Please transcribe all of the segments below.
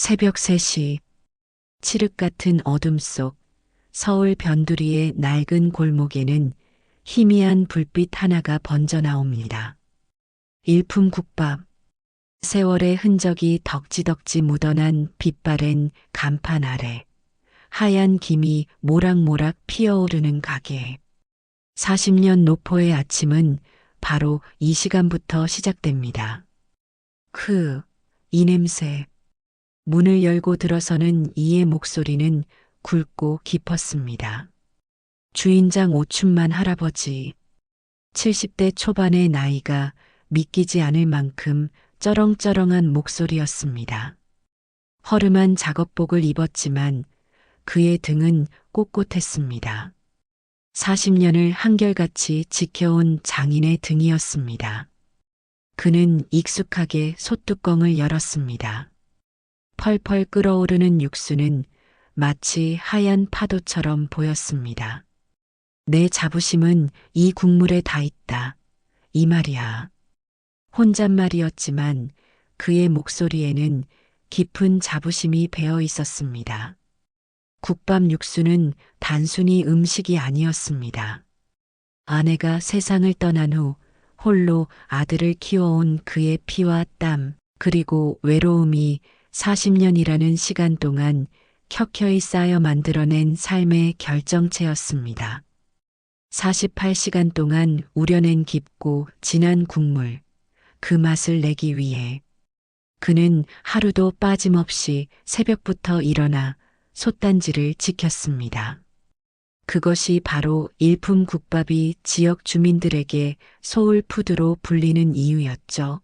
새벽 3시, 칠흑 같은 어둠 속 서울 변두리의 낡은 골목에는 희미한 불빛 하나가 번져 나옵니다. 일품국밥. 세월의 흔적이 덕지덕지 묻어난 빛바랜 간판 아래 하얀 김이 모락모락 피어오르는 가게. 40년 노포의 아침은 바로 이 시간부터 시작됩니다. 이 냄새. 문을 열고 들어서는 이의 목소리는 굵고 깊었습니다. 주인장 오춘만 할아버지. 70대 초반의 나이가 믿기지 않을 만큼 쩌렁쩌렁한 목소리였습니다. 허름한 작업복을 입었지만 그의 등은 꼿꼿했습니다. 40년을 한결같이 지켜온 장인의 등이었습니다. 그는 익숙하게 솥뚜껑을 열었습니다. 펄펄 끓어오르는 육수는 마치 하얀 파도처럼 보였습니다. 내 자부심은 이 국물에 다 있다. 이 말이야. 혼잣말이었지만 그의 목소리에는 깊은 자부심이 배어 있었습니다. 국밥 육수는 단순히 음식이 아니었습니다. 아내가 세상을 떠난 후 홀로 아들을 키워온 그의 피와 땀, 그리고 외로움이 40년이라는 시간 동안 켜켜이 쌓여 만들어낸 삶의 결정체였습니다. 48시간 동안 우려낸 깊고 진한 국물, 그 맛을 내기 위해 그는 하루도 빠짐없이 새벽부터 일어나 솥단지를 지켰습니다. 그것이 바로 일품국밥이 지역 주민들에게 소울푸드로 불리는 이유였죠.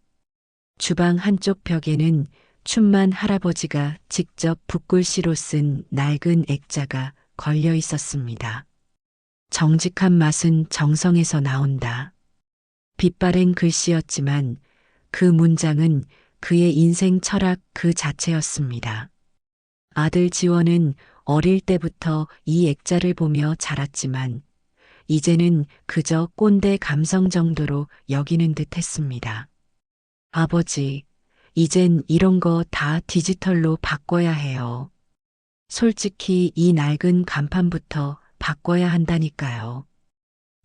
주방 한쪽 벽에는 춘만 할아버지가 직접 붓글씨로 쓴 낡은 액자가 걸려 있었습니다. 정직한 맛은 정성에서 나온다. 빛바랜 글씨였지만 그 문장은 그의 인생 철학 그 자체였습니다. 아들 지원은 어릴 때부터 이 액자를 보며 자랐지만 이제는 그저 꼰대 감성 정도로 여기는 듯 했습니다. 아버지, 이젠 이런 거 다 디지털로 바꿔야 해요. 솔직히 이 낡은 간판부터 바꿔야 한다니까요.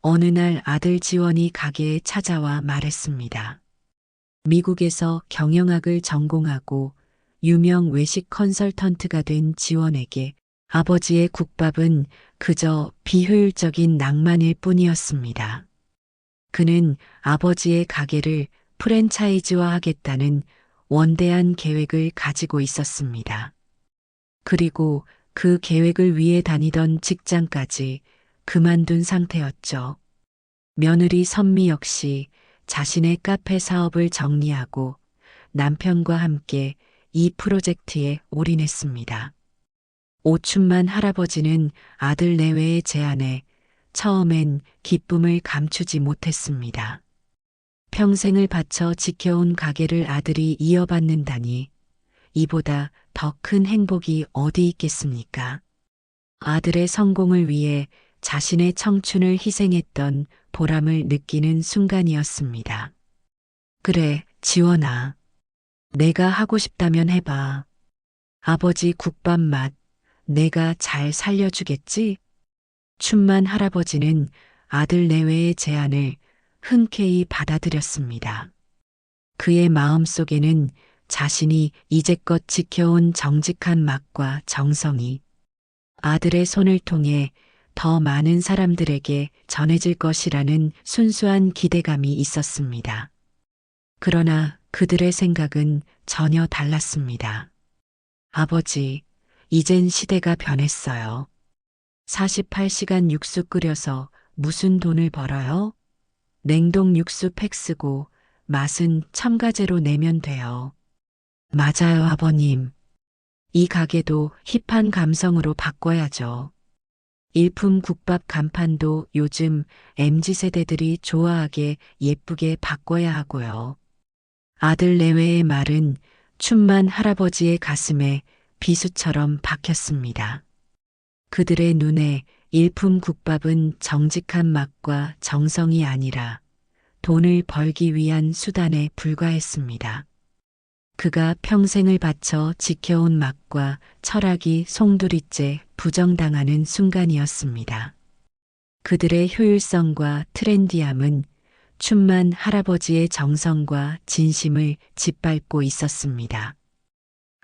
어느 날 아들 지원이 가게에 찾아와 말했습니다. 미국에서 경영학을 전공하고 유명 외식 컨설턴트가 된 지원에게 아버지의 국밥은 그저 비효율적인 낭만일 뿐이었습니다. 그는 아버지의 가게를 프랜차이즈화하겠다는 원대한 계획을 가지고 있었습니다. 그리고 그 계획을 위해 다니던 직장까지 그만둔 상태였죠. 며느리 선미 역시 자신의 카페 사업을 정리하고 남편과 함께 이 프로젝트에 올인했습니다. 오춘만 할아버지는 아들 내외의 제안에 처음엔 기쁨을 감추지 못했습니다. 평생을 바쳐 지켜온 가게를 아들이 이어받는다니 이보다 더 큰 행복이 어디 있겠습니까? 아들의 성공을 위해 자신의 청춘을 희생했던 보람을 느끼는 순간이었습니다. 그래, 지원아. 내가 하고 싶다면 해봐. 아버지 국밥 맛 내가 잘 살려주겠지? 춘만 할아버지는 아들 내외의 제안을 흔쾌히 받아들였습니다. 그의 마음속에는 자신이 이제껏 지켜온 정직한 맛과 정성이 아들의 손을 통해 더 많은 사람들에게 전해질 것이라는 순수한 기대감이 있었습니다. 그러나 그들의 생각은 전혀 달랐습니다. 아버지, 이젠 시대가 변했어요. 48시간 육수 끓여서 무슨 돈을 벌어요? 냉동 육수 팩 쓰고 맛은 첨가제로 내면 돼요. 맞아요, 아버님. 이 가게도 힙한 감성으로 바꿔야죠. 일품 국밥 간판도 요즘 MZ세대들이 좋아하게 예쁘게 바꿔야 하고요. 아들 내외의 말은 춘만 할아버지의 가슴에 비수처럼 박혔습니다. 그들의 눈에 일품 국밥은 정직한 맛과 정성이 아니라 돈을 벌기 위한 수단에 불과했습니다. 그가 평생을 바쳐 지켜온 맛과 철학이 송두리째 부정당하는 순간이었습니다. 그들의 효율성과 트렌디함은 춘만 할아버지의 정성과 진심을 짓밟고 있었습니다.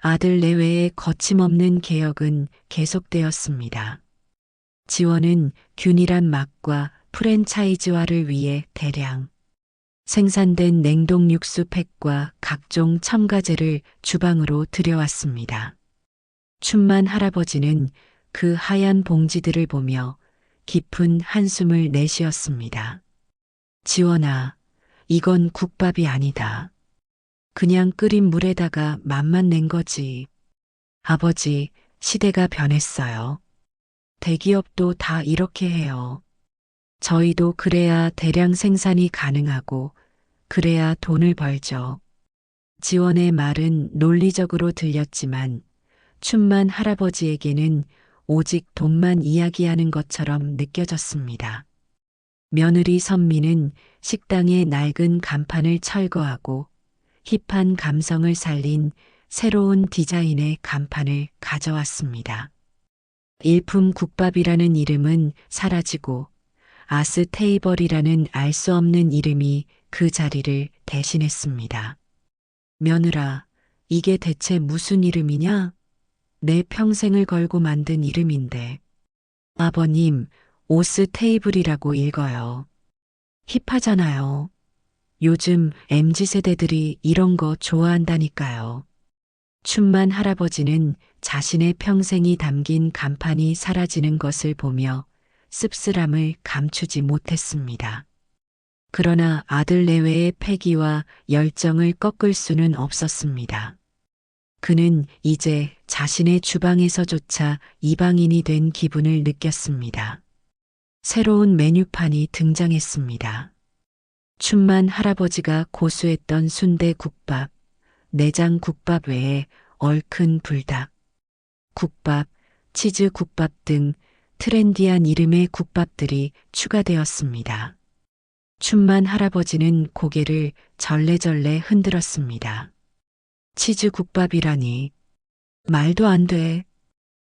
아들 내외의 거침없는 개혁은 계속되었습니다. 지원은 균일한 맛과 프랜차이즈화를 위해 대량 생산된 냉동 육수 팩과 각종 첨가제를 주방으로 들여왔습니다. 춘만 할아버지는 그 하얀 봉지들을 보며 깊은 한숨을 내쉬었습니다. 지원아, 이건 국밥이 아니다. 그냥 끓인 물에다가 맛만 낸 거지. 아버지, 시대가 변했어요. 대기업도 다 이렇게 해요. 저희도 그래야 대량 생산이 가능하고 그래야 돈을 벌죠. 지원의 말은 논리적으로 들렸지만 춘만 할아버지에게는 오직 돈만 이야기하는 것처럼 느껴졌습니다. 며느리 선미는 식당의 낡은 간판을 철거하고 힙한 감성을 살린 새로운 디자인의 간판을 가져왔습니다. 일품 국밥이라는 이름은 사라지고 아스 테이블이라는 알 수 없는 이름이 그 자리를 대신했습니다. 며느라, 이게 대체 무슨 이름이냐? 내 평생을 걸고 만든 이름인데. 아버님, 오스 테이블이라고 읽어요. 힙하잖아요. 요즘 MZ세대들이 이런 거 좋아한다니까요. 춘만 할아버지는 자신의 평생이 담긴 간판이 사라지는 것을 보며 씁쓸함을 감추지 못했습니다. 그러나 아들 내외의 패기와 열정을 꺾을 수는 없었습니다. 그는 이제 자신의 주방에서조차 이방인이 된 기분을 느꼈습니다. 새로운 메뉴판이 등장했습니다. 춘만 할아버지가 고수했던 순대국밥, 내장국밥 외에 얼큰 불닭, 국밥, 치즈국밥 등 트렌디한 이름의 국밥들이 추가되었습니다. 춘만 할아버지는 고개를 절레절레 흔들었습니다. 치즈국밥이라니. 말도 안 돼.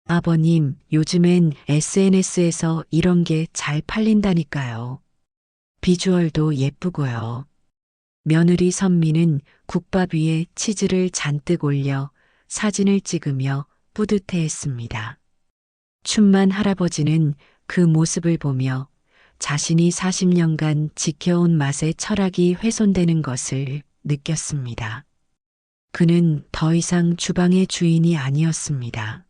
아버님, 요즘엔 SNS에서 이런 게 잘 팔린다니까요. 비주얼도 예쁘고요. 며느리 선미는 국밥 위에 치즈를 잔뜩 올려 사진을 찍으며 뿌듯해했습니다. 춘만 할아버지는 그 모습을 보며 자신이 40년간 지켜온 맛의 철학이 훼손되는 것을 느꼈습니다. 그는 더 이상 주방의 주인이 아니었습니다.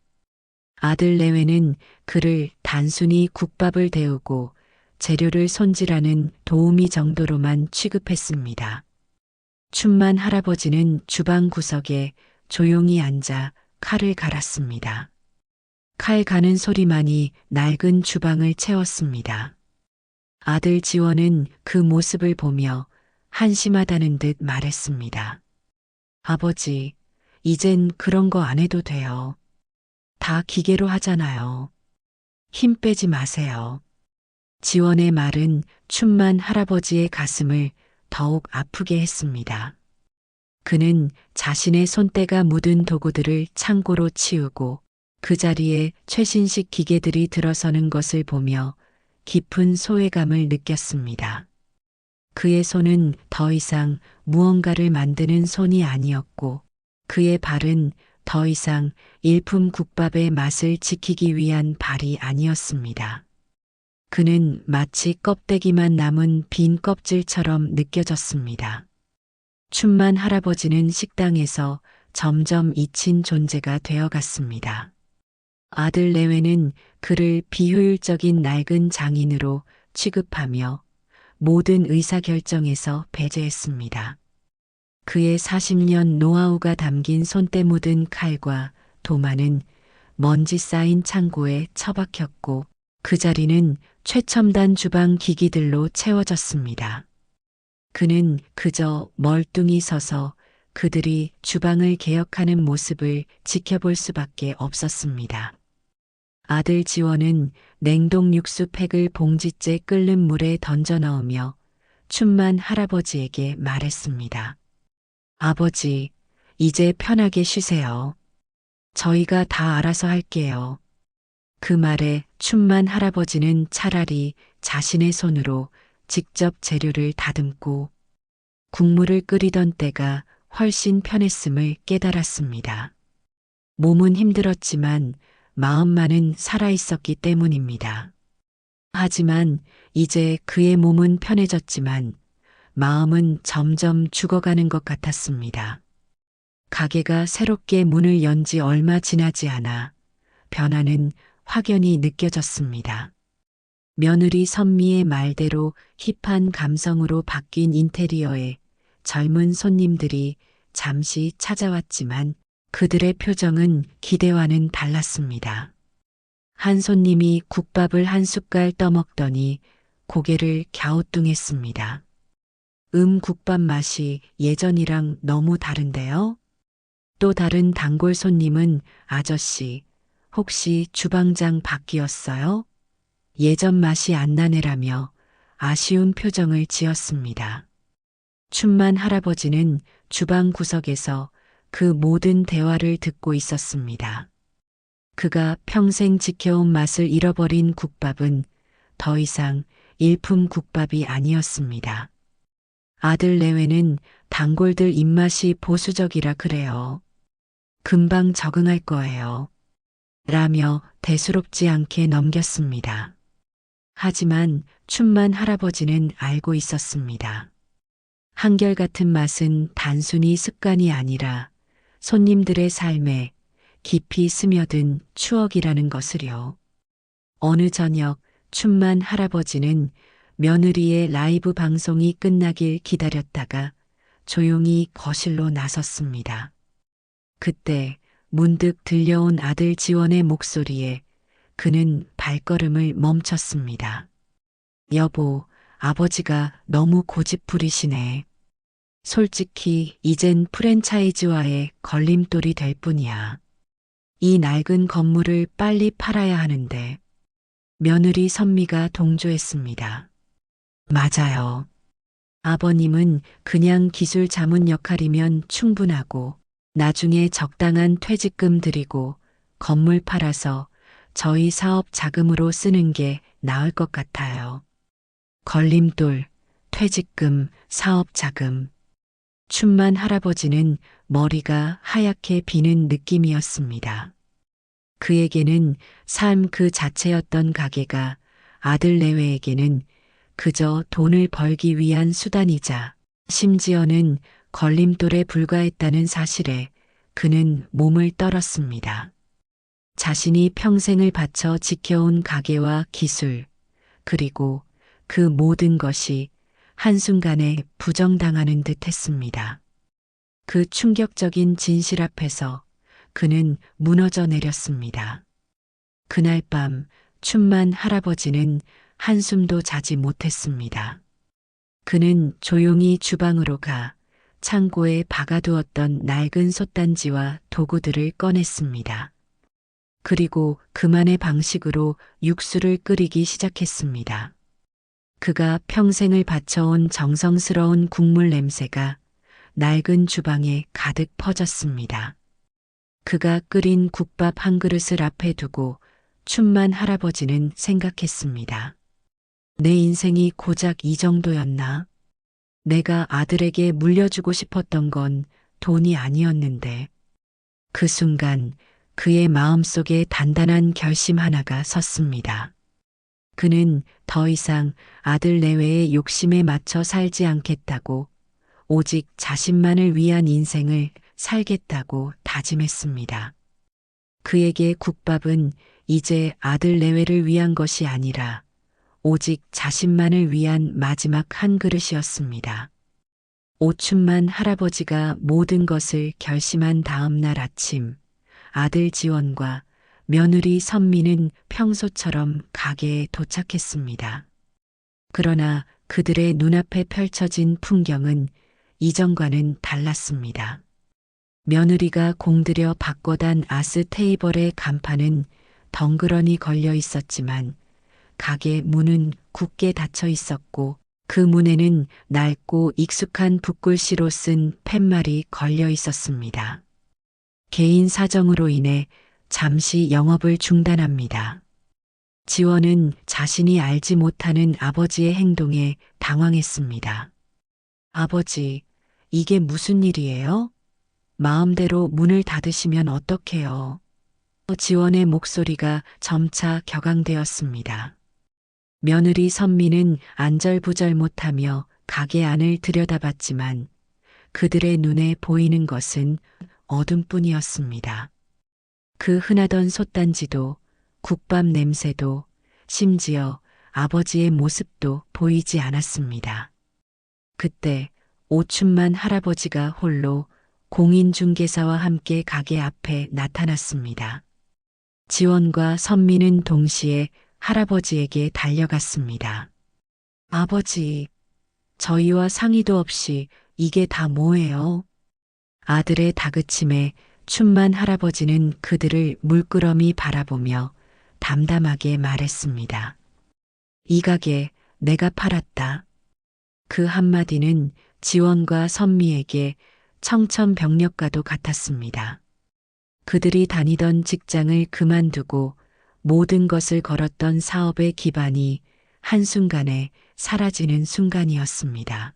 아들 내외는 그를 단순히 국밥을 데우고 재료를 손질하는 도우미 정도로만 취급했습니다. 춘만 할아버지는 주방 구석에 조용히 앉아 칼을 갈았습니다. 칼 가는 소리만이 낡은 주방을 채웠습니다. 아들 지원은 그 모습을 보며 한심하다는 듯 말했습니다. 아버지, 이젠 그런 거 안 해도 돼요. 다 기계로 하잖아요. 힘 빼지 마세요. 지원의 말은 춘만 할아버지의 가슴을 더욱 아프게 했습니다. 그는 자신의 손때가 묻은 도구들을 창고로 치우고 그 자리에 최신식 기계들이 들어서는 것을 보며 깊은 소외감을 느꼈습니다. 그의 손은 더 이상 무언가를 만드는 손이 아니었고 그의 발은 더 이상 일품 국밥의 맛을 지키기 위한 발이 아니었습니다. 그는 마치 껍데기만 남은 빈 껍질처럼 느껴졌습니다. 춘만 할아버지는 식당에서 점점 잊힌 존재가 되어갔습니다. 아들 내외는 그를 비효율적인 낡은 장인으로 취급하며 모든 의사결정에서 배제했습니다. 그의 40년 노하우가 담긴 손때 묻은 칼과 도마는 먼지 쌓인 창고에 처박혔고 그 자리는 최첨단 주방 기기들로 채워졌습니다. 그는 그저 멀뚱히 서서 그들이 주방을 개혁하는 모습을 지켜볼 수밖에 없었습니다. 아들 지원은 냉동 육수 팩을 봉지째 끓는 물에 던져 넣으며 춘만 할아버지에게 말했습니다. 아버지, 이제 편하게 쉬세요. 저희가 다 알아서 할게요. 그 말에 춘만 할아버지는 차라리 자신의 손으로 직접 재료를 다듬고 국물을 끓이던 때가 훨씬 편했음을 깨달았습니다. 몸은 힘들었지만 마음만은 살아있었기 때문입니다. 하지만 이제 그의 몸은 편해졌지만 마음은 점점 죽어가는 것 같았습니다. 가게가 새롭게 문을 연 지 얼마 지나지 않아 변화는 확연히 느껴졌습니다. 며느리 선미의 말대로 힙한 감성으로 바뀐 인테리어에 젊은 손님들이 잠시 찾아왔지만 그들의 표정은 기대와는 달랐습니다. 한 손님이 국밥을 한 숟갈 떠먹더니 고개를 갸우뚱했습니다. 국밥 맛이 예전이랑 너무 다른데요? 또 다른 단골 손님은 아저씨, 혹시 주방장 바뀌었어요? 예전 맛이 안 나네라며 아쉬운 표정을 지었습니다. 춘만 할아버지는 주방 구석에서 그 모든 대화를 듣고 있었습니다. 그가 평생 지켜온 맛을 잃어버린 국밥은 더 이상 일품 국밥이 아니었습니다. 아들 내외는 단골들 입맛이 보수적이라 그래요. 금방 적응할 거예요. 라며 대수롭지 않게 넘겼습니다. 하지만 춘만 할아버지는 알고 있었습니다. 한결같은 맛은 단순히 습관이 아니라 손님들의 삶에 깊이 스며든 추억이라는 것을요. 어느 저녁 춘만 할아버지는 며느리의 라이브 방송이 끝나길 기다렸다가 조용히 거실로 나섰습니다. 그때 문득 들려온 아들 지원의 목소리에 그는 발걸음을 멈췄습니다. 여보, 아버지가 너무 고집부리시네. 솔직히 이젠 프랜차이즈화의 걸림돌이 될 뿐이야. 이 낡은 건물을 빨리 팔아야 하는데. 며느리 선미가 동조했습니다. 맞아요. 아버님은 그냥 기술 자문 역할이면 충분하고 나중에 적당한 퇴직금 드리고 건물 팔아서 저희 사업 자금으로 쓰는 게 나을 것 같아요. 걸림돌, 퇴직금, 사업 자금. 춘만 할아버지는 머리가 하얗게 비는 느낌이었습니다. 그에게는 삶 그 자체였던 가게가 아들 내외에게는 그저 돈을 벌기 위한 수단이자 심지어는 걸림돌에 불과했다는 사실에 그는 몸을 떨었습니다. 자신이 평생을 바쳐 지켜온 가게와 기술, 그리고 그 모든 것이 한순간에 부정당하는 듯 했습니다. 그 충격적인 진실 앞에서 그는 무너져 내렸습니다. 그날 밤 춘만 할아버지는 한숨도 자지 못했습니다. 그는 조용히 주방으로 가 창고에 박아두었던 낡은 솥단지와 도구들을 꺼냈습니다. 그리고 그만의 방식으로 육수를 끓이기 시작했습니다. 그가 평생을 바쳐온 정성스러운 국물 냄새가 낡은 주방에 가득 퍼졌습니다. 그가 끓인 국밥 한 그릇을 앞에 두고 춘만 할아버지는 생각했습니다. 내 인생이 고작 이 정도였나? 내가 아들에게 물려주고 싶었던 건 돈이 아니었는데. 그 순간 그의 마음속에 단단한 결심 하나가 섰습니다. 그는 더 이상 아들 내외의 욕심에 맞춰 살지 않겠다고, 오직 자신만을 위한 인생을 살겠다고 다짐했습니다. 그에게 국밥은 이제 아들 내외를 위한 것이 아니라 오직 자신만을 위한 마지막 한 그릇이었습니다. 오춘만 할아버지가 모든 것을 결심한 다음 날 아침, 아들 지원과 며느리 선미는 평소처럼 가게에 도착했습니다. 그러나 그들의 눈앞에 펼쳐진 풍경은 이전과는 달랐습니다. 며느리가 공들여 바꿔단 아스 테이블의 간판은 덩그러니 걸려 있었지만 가게 문은 굳게 닫혀 있었고 그 문에는 낡고 익숙한 붓글씨로 쓴 팻말이 걸려 있었습니다. 개인 사정으로 인해 잠시 영업을 중단합니다. 지원은 자신이 알지 못하는 아버지의 행동에 당황했습니다. 아버지, 이게 무슨 일이에요? 마음대로 문을 닫으시면 어떡해요? 지원의 목소리가 점차 격앙되었습니다. 며느리 선미는 안절부절 못하며 가게 안을 들여다봤지만 그들의 눈에 보이는 것은 어둠뿐이었습니다. 그 흔하던 솥단지도 국밥 냄새도 심지어 아버지의 모습도 보이지 않았습니다. 그때 오춘만 할아버지가 홀로 공인중개사와 함께 가게 앞에 나타났습니다. 지원과 선미는 동시에 할아버지에게 달려갔습니다. 아버지, 저희와 상의도 없이 이게 다 뭐예요? 아들의 다그침에 춘만 할아버지는 그들을 물끄러미 바라보며 담담하게 말했습니다. 이 가게 내가 팔았다. 그 한마디는 지원과 선미에게 청천벽력과도 같았습니다. 그들이 다니던 직장을 그만두고 모든 것을 걸었던 사업의 기반이 한순간에 사라지는 순간이었습니다.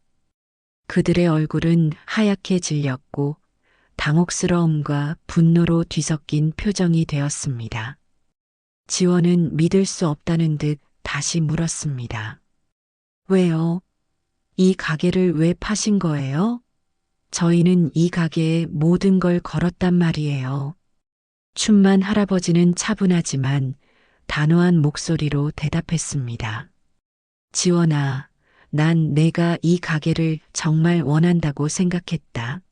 그들의 얼굴은 하얗게 질렸고 당혹스러움과 분노로 뒤섞인 표정이 되었습니다. 지원은 믿을 수 없다는 듯 다시 물었습니다. 왜요? 이 가게를 왜 파신 거예요? 저희는 이 가게에 모든 걸 걸었단 말이에요. 춘만 할아버지는 차분하지만 단호한 목소리로 대답했습니다. 지원아, 난 내가 이 가게를 정말 원한다고 생각했다.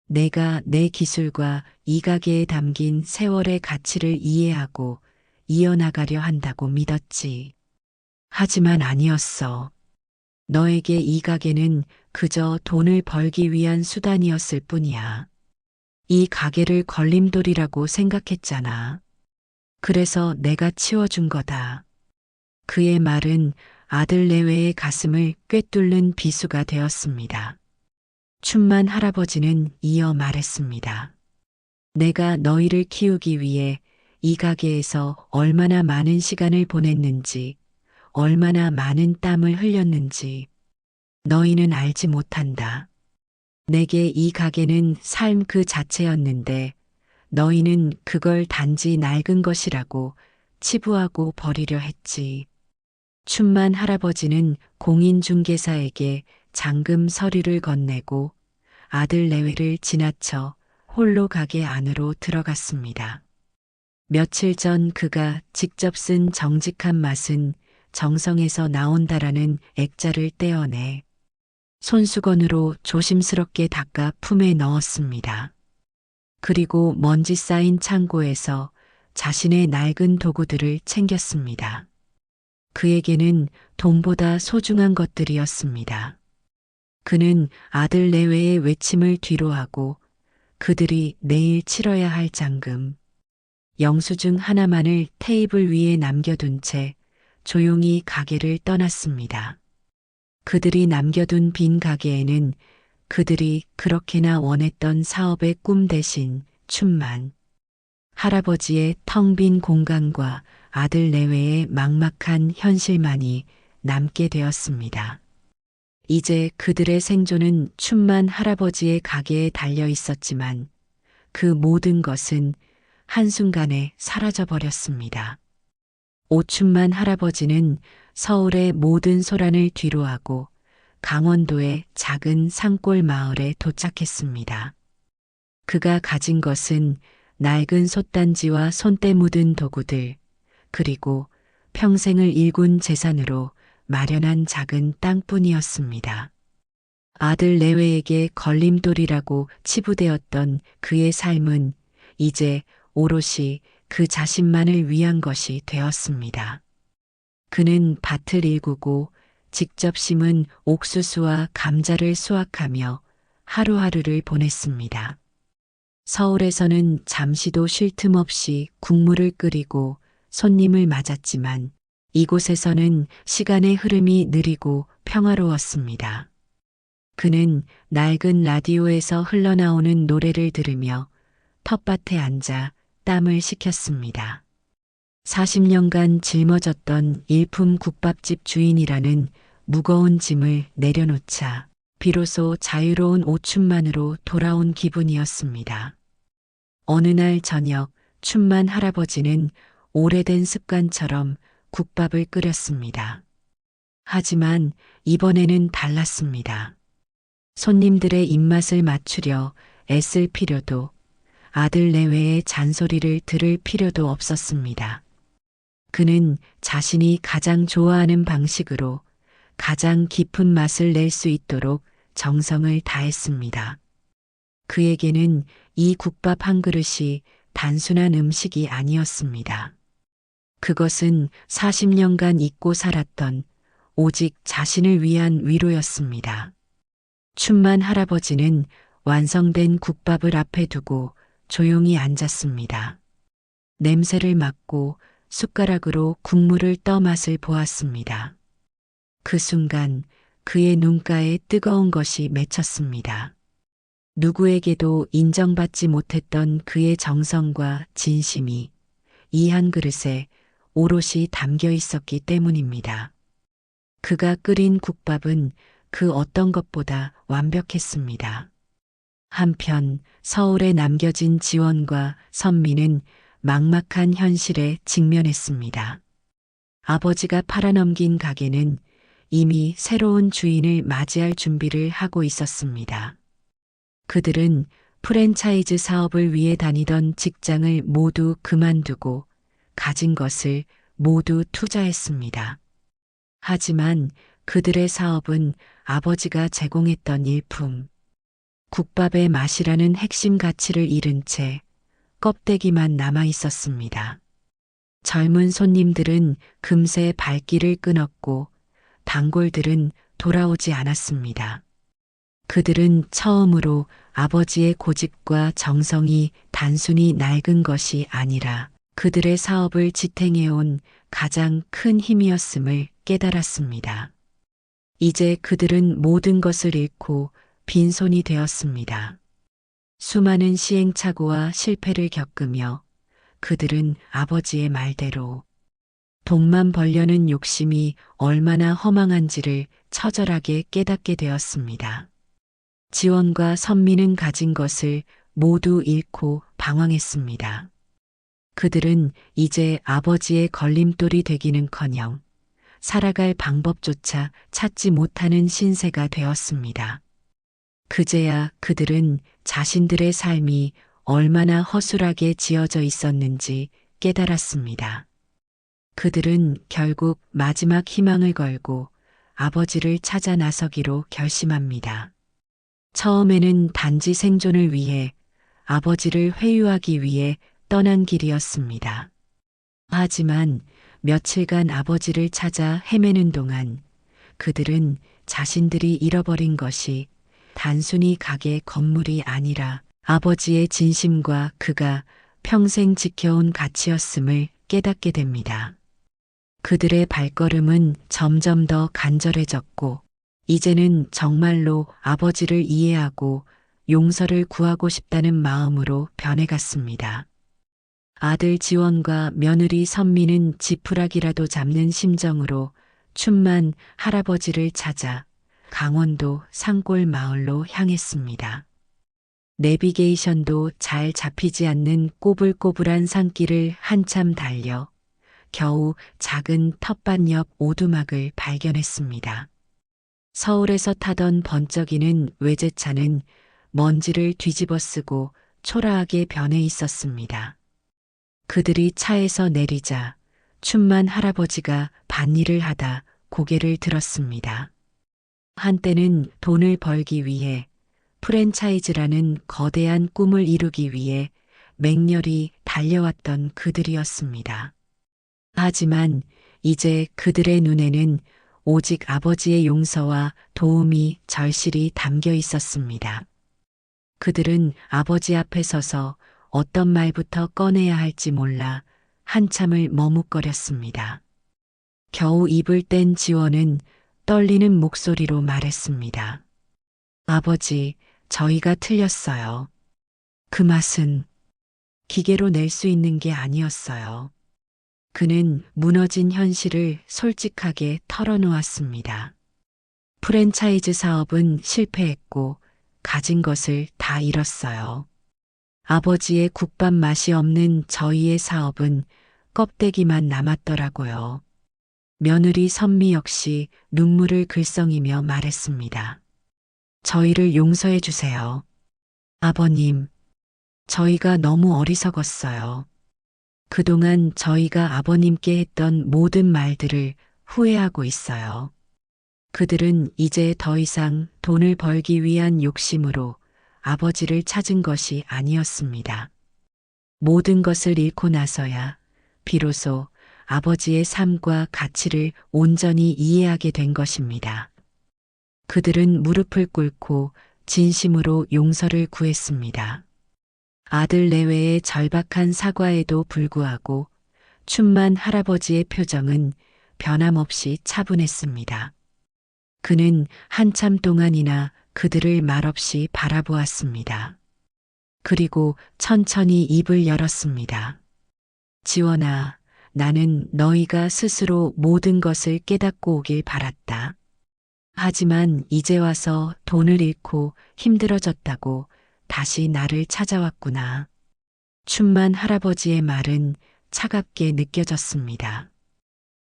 내가 내 기술과 이 가게에 담긴 세월의 가치를 이해하고 이어나가려 한다고 믿었지. 하지만 아니었어. 너에게 이 가게는 그저 돈을 벌기 위한 수단이었을 뿐이야. 이 가게를 걸림돌이라고 생각했잖아. 그래서 내가 치워준 거다. 그의 말은 아들 내외의 가슴을 꿰뚫는 비수가 되었습니다. 춘만 할아버지는 이어 말했습니다. 내가 너희를 키우기 위해 이 가게에서 얼마나 많은 시간을 보냈는지, 얼마나 많은 땀을 흘렸는지 너희는 알지 못한다. 내게 이 가게는 삶 그 자체였는데 너희는 그걸 단지 낡은 것이라고 치부하고 버리려 했지. 춘만 할아버지는 공인중개사에게 잔금 서류를 건네고 아들 내외를 지나쳐 홀로 가게 안으로 들어갔습니다. 며칠 전 그가 직접 쓴 정직한 맛은 정성에서 나온다라는 액자를 떼어내 손수건으로 조심스럽게 닦아 품에 넣었습니다. 그리고 먼지 쌓인 창고에서 자신의 낡은 도구들을 챙겼습니다. 그에게는 돈보다 소중한 것들이었습니다. 그는 아들 내외의 외침을 뒤로하고 그들이 내일 치러야 할 잔금, 영수증 하나만을 테이블 위에 남겨둔 채 조용히 가게를 떠났습니다. 그들이 남겨둔 빈 가게에는 그들이 그렇게나 원했던 사업의 꿈 대신 춘만 할아버지의 텅 빈 공간과 아들 내외의 막막한 현실만이 남게 되었습니다. 이제 그들의 생존은 춘만 할아버지의 가게에 달려 있었지만 그 모든 것은 한순간에 사라져 버렸습니다. 오춘만 할아버지는 서울의 모든 소란을 뒤로하고 강원도의 작은 산골 마을에 도착했습니다. 그가 가진 것은 낡은 솥단지와 손때 묻은 도구들, 그리고 평생을 일군 재산으로 마련한 작은 땅뿐이었습니다. 아들 내외에게 걸림돌이라고 치부되었던 그의 삶은 이제 오롯이 그 자신만을 위한 것이 되었습니다. 그는 밭을 일구고 직접 심은 옥수수와 감자를 수확하며 하루하루를 보냈습니다. 서울에서는 잠시도 쉴 틈 없이 국물을 끓이고 손님을 맞았지만 이곳에서는 시간의 흐름이 느리고 평화로웠습니다. 그는 낡은 라디오에서 흘러나오는 노래를 들으며 텃밭에 앉아 땀을 식혔습니다. 40년간 짊어졌던 일품 국밥집 주인이라는 무거운 짐을 내려놓자 비로소 자유로운 오춘만으로 돌아온 기분이었습니다. 어느 날 저녁 춘만 할아버지는 오래된 습관처럼 국밥을 끓였습니다. 하지만 이번에는 달랐습니다. 손님들의 입맛을 맞추려 애쓸 필요도 아들 내외의 잔소리를 들을 필요도 없었습니다. 그는 자신이 가장 좋아하는 방식으로 가장 깊은 맛을 낼 수 있도록 정성을 다했습니다. 그에게는 이 국밥 한 그릇이 단순한 음식이 아니었습니다. 그것은 40년간 잊고 살았던 오직 자신을 위한 위로였습니다. 춘만 할아버지는 완성된 국밥을 앞에 두고 조용히 앉았습니다. 냄새를 맡고 숟가락으로 국물을 떠 맛을 보았습니다. 그 순간 그의 눈가에 뜨거운 것이 맺혔습니다. 누구에게도 인정받지 못했던 그의 정성과 진심이 이 한 그릇에 오롯이 담겨 있었기 때문입니다. 그가 끓인 국밥은 그 어떤 것보다 완벽했습니다. 한편 서울에 남겨진 지원과 선미는 막막한 현실에 직면했습니다. 아버지가 팔아넘긴 가게는 이미 새로운 주인을 맞이할 준비를 하고 있었습니다. 그들은 프랜차이즈 사업을 위해 다니던 직장을 모두 그만두고 가진 것을 모두 투자했습니다. 하지만 그들의 사업은 아버지가 제공했던 일품, 국밥의 맛이라는 핵심 가치를 잃은 채 껍데기만 남아 있었습니다. 젊은 손님들은 금세 발길을 끊었고 단골들은 돌아오지 않았습니다. 그들은 처음으로 아버지의 고집과 정성이 단순히 낡은 것이 아니라 그들의 사업을 지탱해온 가장 큰 힘이었음을 깨달았습니다. 이제 그들은 모든 것을 잃고 빈손이 되었습니다. 수많은 시행착오와 실패를 겪으며 그들은 아버지의 말대로 돈만 벌려는 욕심이 얼마나 허망한지를 처절하게 깨닫게 되었습니다. 지원과 선미는 가진 것을 모두 잃고 방황했습니다. 그들은 이제 아버지의 걸림돌이 되기는커녕 살아갈 방법조차 찾지 못하는 신세가 되었습니다. 그제야 그들은 자신들의 삶이 얼마나 허술하게 지어져 있었는지 깨달았습니다. 그들은 결국 마지막 희망을 걸고 아버지를 찾아 나서기로 결심합니다. 처음에는 단지 생존을 위해 아버지를 회유하기 위해 떠난 길이었습니다. 하지만 며칠간 아버지를 찾아 헤매는 동안 그들은 자신들이 잃어버린 것이 단순히 가게 건물이 아니라 아버지의 진심과 그가 평생 지켜온 가치였음을 깨닫게 됩니다. 그들의 발걸음은 점점 더 간절해졌고 이제는 정말로 아버지를 이해하고 용서를 구하고 싶다는 마음으로 변해갔습니다. 아들 지원과 며느리 선미는 지푸라기라도 잡는 심정으로 춘만 할아버지를 찾아 강원도 산골 마을로 향했습니다. 내비게이션도 잘 잡히지 않는 꼬불꼬불한 산길을 한참 달려 겨우 작은 텃밭 옆 오두막을 발견했습니다. 서울에서 타던 번쩍이는 외제차는 먼지를 뒤집어 쓰고 초라하게 변해 있었습니다. 그들이 차에서 내리자 춘만 할아버지가 밭일을 하다 고개를 들었습니다. 한때는 돈을 벌기 위해 프랜차이즈라는 거대한 꿈을 이루기 위해 맹렬히 달려왔던 그들이었습니다. 하지만 이제 그들의 눈에는 오직 아버지의 용서와 도움이 절실히 담겨 있었습니다. 그들은 아버지 앞에 서서 어떤 말부터 꺼내야 할지 몰라 한참을 머뭇거렸습니다. 겨우 입을 뗀 지원은 떨리는 목소리로 말했습니다. 아버지, 저희가 틀렸어요. 그 맛은 기계로 낼 수 있는 게 아니었어요. 그는 무너진 현실을 솔직하게 털어놓았습니다. 프랜차이즈 사업은 실패했고 가진 것을 다 잃었어요. 아버지의 국밥 맛이 없는 저희의 사업은 껍데기만 남았더라고요. 며느리 선미 역시 눈물을 글썽이며 말했습니다. 저희를 용서해 주세요. 아버님, 저희가 너무 어리석었어요. 그동안 저희가 아버님께 했던 모든 말들을 후회하고 있어요. 그들은 이제 더 이상 돈을 벌기 위한 욕심으로 아버지를 찾은 것이 아니었습니다. 모든 것을 잃고 나서야 비로소 아버지의 삶과 가치를 온전히 이해하게 된 것입니다. 그들은 무릎을 꿇고 진심으로 용서를 구했습니다. 아들 내외의 절박한 사과에도 불구하고 춘만 할아버지의 표정은 변함없이 차분했습니다. 그는 한참 동안이나 그들을 말없이 바라보았습니다. 그리고 천천히 입을 열었습니다. 지원아, 나는 너희가 스스로 모든 것을 깨닫고 오길 바랐다. 하지만 이제 와서 돈을 잃고 힘들어졌다고 다시 나를 찾아왔구나. 춘만 할아버지의 말은 차갑게 느껴졌습니다.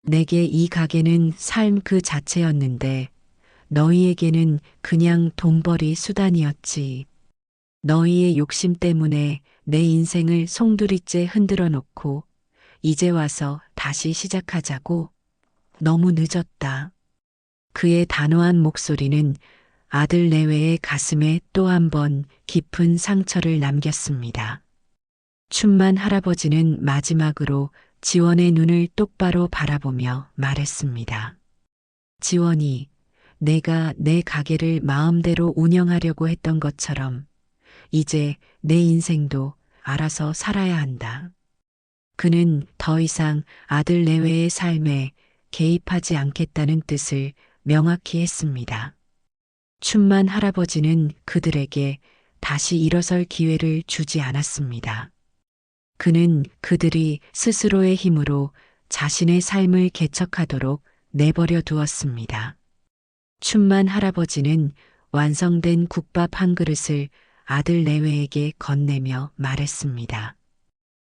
내게 이 가게는 삶 그 자체였는데 너희에게는 그냥 돈벌이 수단이었지. 너희의 욕심 때문에 내 인생을 송두리째 흔들어 놓고 이제 와서 다시 시작하자고? 너무 늦었다. 그의 단호한 목소리는 아들 내외의 가슴에 또 한 번 깊은 상처를 남겼습니다. 춘만 할아버지는 마지막으로 지원의 눈을 똑바로 바라보며 말했습니다. 지원이, 내가 내 가게를 마음대로 운영하려고 했던 것처럼 이제 내 인생도 알아서 살아야 한다. 그는 더 이상 아들 내외의 삶에 개입하지 않겠다는 뜻을 명확히 했습니다. 춘만 할아버지는 그들에게 다시 일어설 기회를 주지 않았습니다. 그는 그들이 스스로의 힘으로 자신의 삶을 개척하도록 내버려 두었습니다. 춘만 할아버지는 완성된 국밥 한 그릇을 아들 내외에게 건네며 말했습니다.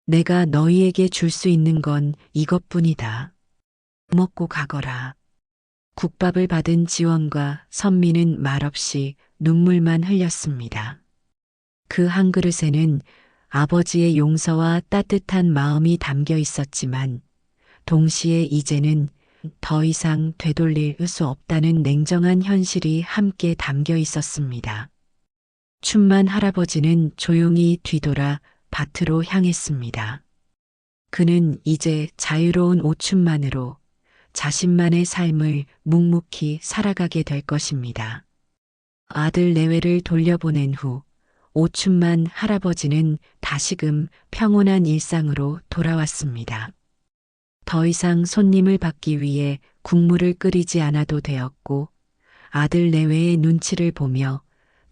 내가 너희에게 줄 수 있는 건 이것뿐이다. 먹고 가거라. 국밥을 받은 지원과 선미는 말없이 눈물만 흘렸습니다. 그 한 그릇에는 아버지의 용서와 따뜻한 마음이 담겨 있었지만 동시에 이제는 더 이상 되돌릴 수 없다는 냉정한 현실이 함께 담겨 있었습니다. 춘만 할아버지는 조용히 뒤돌아 밭으로 향했습니다. 그는 이제 자유로운 오춘만으로 자신만의 삶을 묵묵히 살아가게 될 것입니다. 아들 내외를 돌려보낸 후 오춘만 할아버지는 다시금 평온한 일상으로 돌아왔습니다. 더 이상 손님을 받기 위해 국물을 끓이지 않아도 되었고 아들 내외의 눈치를 보며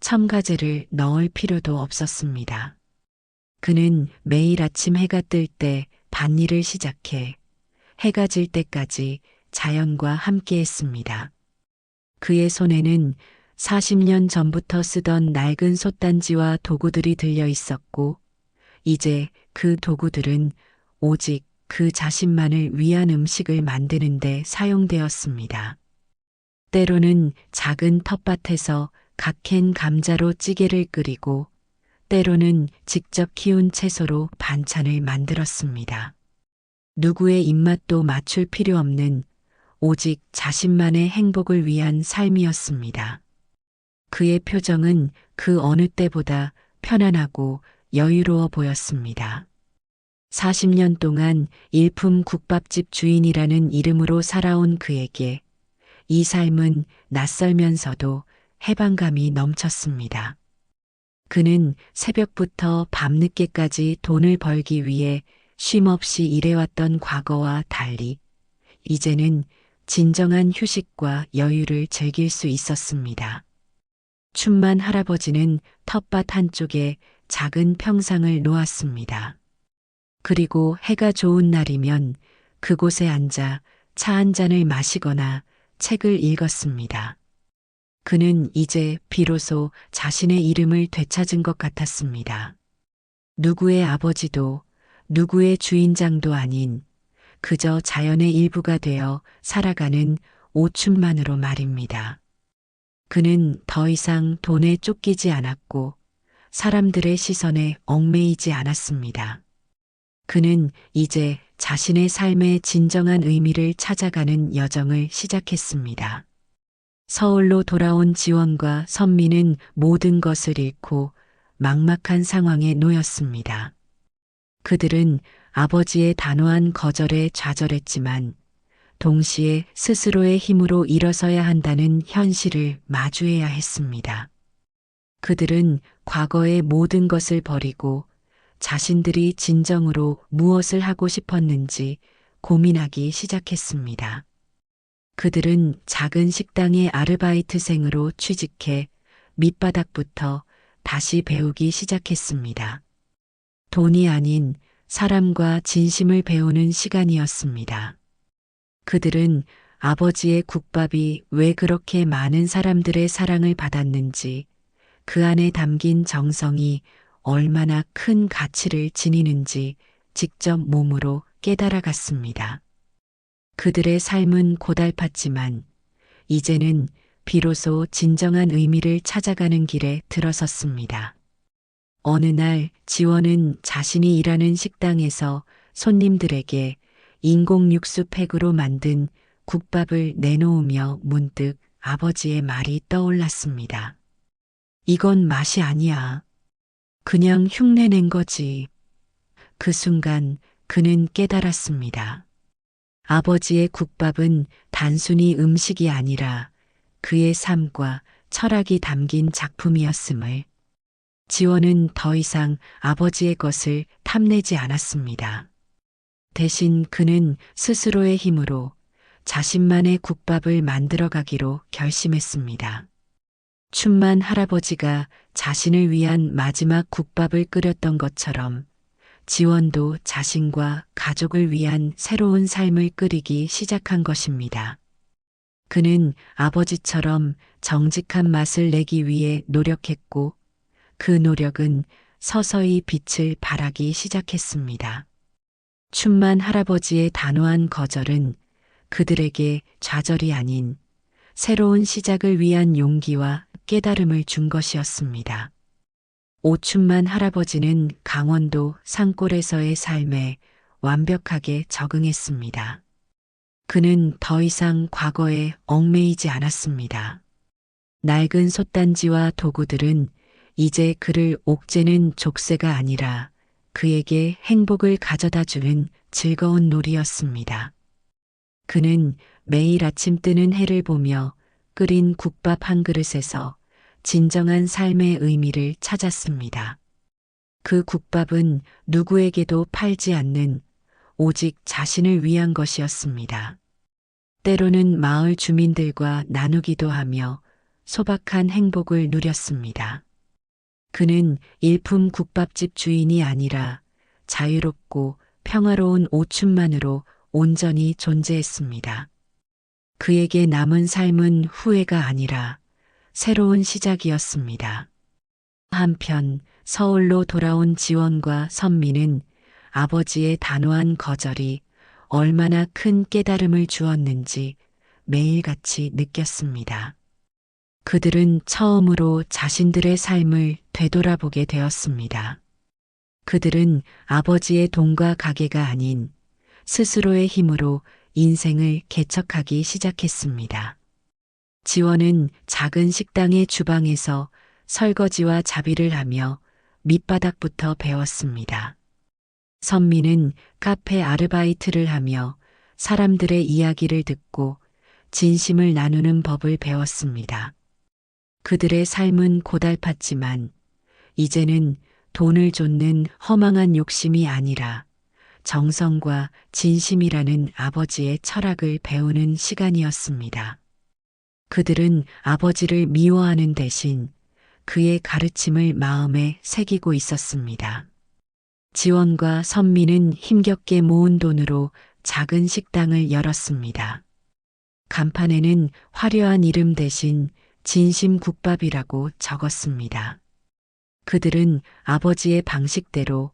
첨가제를 넣을 필요도 없었습니다. 그는 매일 아침 해가 뜰 때 밭일을 시작해 해가 질 때까지 자연과 함께 했습니다. 그의 손에는 40년 전부터 쓰던 낡은 솥단지와 도구들이 들려 있었고 이제 그 도구들은 오직 그 자신만을 위한 음식을 만드는 데 사용되었습니다. 때로는 작은 텃밭에서 각 캔 감자로 찌개를 끓이고 때로는 직접 키운 채소로 반찬을 만들었습니다. 누구의 입맛도 맞출 필요 없는 오직 자신만의 행복을 위한 삶이었습니다. 그의 표정은 그 어느 때보다 편안하고 여유로워 보였습니다. 40년 동안 일품 국밥집 주인이라는 이름으로 살아온 그에게 이 삶은 낯설면서도 해방감이 넘쳤습니다. 그는 새벽부터 밤늦게까지 돈을 벌기 위해 쉼없이 일해왔던 과거와 달리 이제는 진정한 휴식과 여유를 즐길 수 있었습니다. 춘만 할아버지는 텃밭 한쪽에 작은 평상을 놓았습니다. 그리고 해가 좋은 날이면 그곳에 앉아 차 한 잔을 마시거나 책을 읽었습니다. 그는 이제 비로소 자신의 이름을 되찾은 것 같았습니다. 누구의 아버지도 누구의 주인장도 아닌 그저 자연의 일부가 되어 살아가는 오춘만으로 말입니다. 그는 더 이상 돈에 쫓기지 않았고 사람들의 시선에 얽매이지 않았습니다. 그는 이제 자신의 삶의 진정한 의미를 찾아가는 여정을 시작했습니다. 서울로 돌아온 지원과 선미는 모든 것을 잃고 막막한 상황에 놓였습니다. 그들은 아버지의 단호한 거절에 좌절했지만 동시에 스스로의 힘으로 일어서야 한다는 현실을 마주해야 했습니다. 그들은 과거의 모든 것을 버리고 자신들이 진정으로 무엇을 하고 싶었는지 고민하기 시작했습니다. 그들은 작은 식당의 아르바이트생으로 취직해 밑바닥부터 다시 배우기 시작했습니다. 돈이 아닌 사람과 진심을 배우는 시간이었습니다. 그들은 아버지의 국밥이 왜 그렇게 많은 사람들의 사랑을 받았는지, 그 안에 담긴 정성이 얼마나 큰 가치를 지니는지 직접 몸으로 깨달아갔습니다. 그들의 삶은 고달팠지만 이제는 비로소 진정한 의미를 찾아가는 길에 들어섰습니다. 어느 날 지원은 자신이 일하는 식당에서 손님들에게 인공 육수팩으로 만든 국밥을 내놓으며 문득 아버지의 말이 떠올랐습니다. 이건 맛이 아니야. 그냥 흉내낸 거지. 그 순간 그는 깨달았습니다. 아버지의 국밥은 단순히 음식이 아니라 그의 삶과 철학이 담긴 작품이었음을. 지원은 더 이상 아버지의 것을 탐내지 않았습니다. 대신 그는 스스로의 힘으로 자신만의 국밥을 만들어가기로 결심했습니다. 춘만 할아버지가 자신을 위한 마지막 국밥을 끓였던 것처럼 지원도 자신과 가족을 위한 새로운 삶을 끓이기 시작한 것입니다. 그는 아버지처럼 정직한 맛을 내기 위해 노력했고 그 노력은 서서히 빛을 발하기 시작했습니다. 춘만 할아버지의 단호한 거절은 그들에게 좌절이 아닌 새로운 시작을 위한 용기와 깨달음을 준 것이었습니다. 오춘만 할아버지는 강원도 산골에서의 삶에 완벽하게 적응했습니다. 그는 더 이상 과거에 얽매이지 않았습니다. 낡은 솥단지와 도구들은 이제 그를 옥죄는 족쇄가 아니라 그에게 행복을 가져다 주는 즐거운 놀이였습니다. 그는 매일 아침 뜨는 해를 보며 끓인 국밥 한 그릇에서 진정한 삶의 의미를 찾았습니다. 그 국밥은 누구에게도 팔지 않는 오직 자신을 위한 것이었습니다. 때로는 마을 주민들과 나누기도 하며 소박한 행복을 누렸습니다. 그는 일품 국밥집 주인이 아니라 자유롭고 평화로운 오춘만으로 온전히 존재했습니다. 그에게 남은 삶은 후회가 아니라 새로운 시작이었습니다. 한편 서울로 돌아온 지원과 선미는 아버지의 단호한 거절이 얼마나 큰 깨달음을 주었는지 매일같이 느꼈습니다. 그들은 처음으로 자신들의 삶을 되돌아보게 되었습니다. 그들은 아버지의 돈과 가게가 아닌 스스로의 힘으로 인생을 개척하기 시작했습니다. 지원은 작은 식당의 주방에서 설거지와 자비를 하며 밑바닥부터 배웠습니다. 선미는 카페 아르바이트를 하며 사람들의 이야기를 듣고 진심을 나누는 법을 배웠습니다. 그들의 삶은 고달팠지만 이제는 돈을 좇는 허망한 욕심이 아니라 정성과 진심이라는 아버지의 철학을 배우는 시간이었습니다. 그들은 아버지를 미워하는 대신 그의 가르침을 마음에 새기고 있었습니다. 지원과 선미는 힘겹게 모은 돈으로 작은 식당을 열었습니다. 간판에는 화려한 이름 대신 진심국밥이라고 적었습니다. 그들은 아버지의 방식대로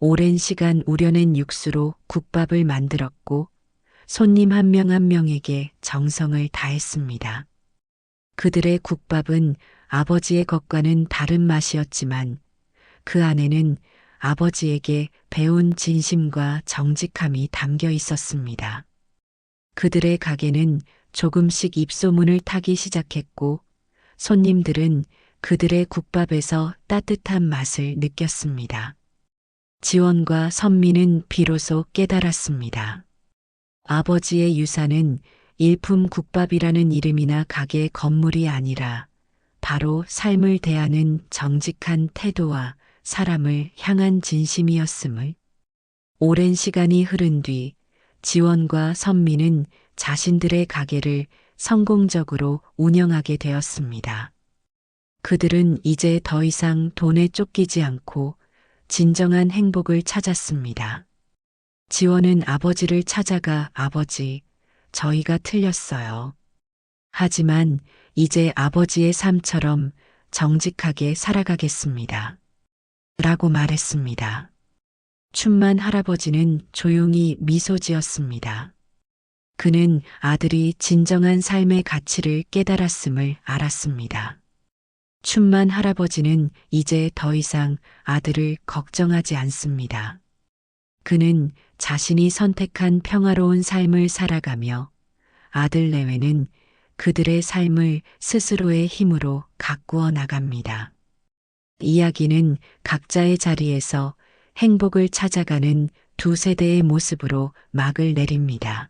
오랜 시간 우려낸 육수로 국밥을 만들었고 손님 한 명 한 명에게 정성을 다했습니다. 그들의 국밥은 아버지의 것과는 다른 맛이었지만 그 안에는 아버지에게 배운 진심과 정직함이 담겨 있었습니다. 그들의 가게는 조금씩 입소문을 타기 시작했고 손님들은 그들의 국밥에서 따뜻한 맛을 느꼈습니다. 지원과 선미는 비로소 깨달았습니다. 아버지의 유산은 일품 국밥이라는 이름이나 가게 건물이 아니라 바로 삶을 대하는 정직한 태도와 사람을 향한 진심이었음을. 오랜 시간이 흐른 뒤 지원과 선미는 자신들의 가게를 성공적으로 운영하게 되었습니다. 그들은 이제 더 이상 돈에 쫓기지 않고 진정한 행복을 찾았습니다. 지원은 아버지를 찾아가 아버지, 저희가 틀렸어요. 하지만 이제 아버지의 삶처럼 정직하게 살아가겠습니다. 라고 말했습니다. 춘만 할아버지는 조용히 미소 지었습니다. 그는 아들이 진정한 삶의 가치를 깨달았음을 알았습니다. 춘만 할아버지는 이제 더 이상 아들을 걱정하지 않습니다. 그는 자신이 선택한 평화로운 삶을 살아가며 아들 내외는 그들의 삶을 스스로의 힘으로 가꾸어 나갑니다. 이야기는 각자의 자리에서 행복을 찾아가는 두 세대의 모습으로 막을 내립니다.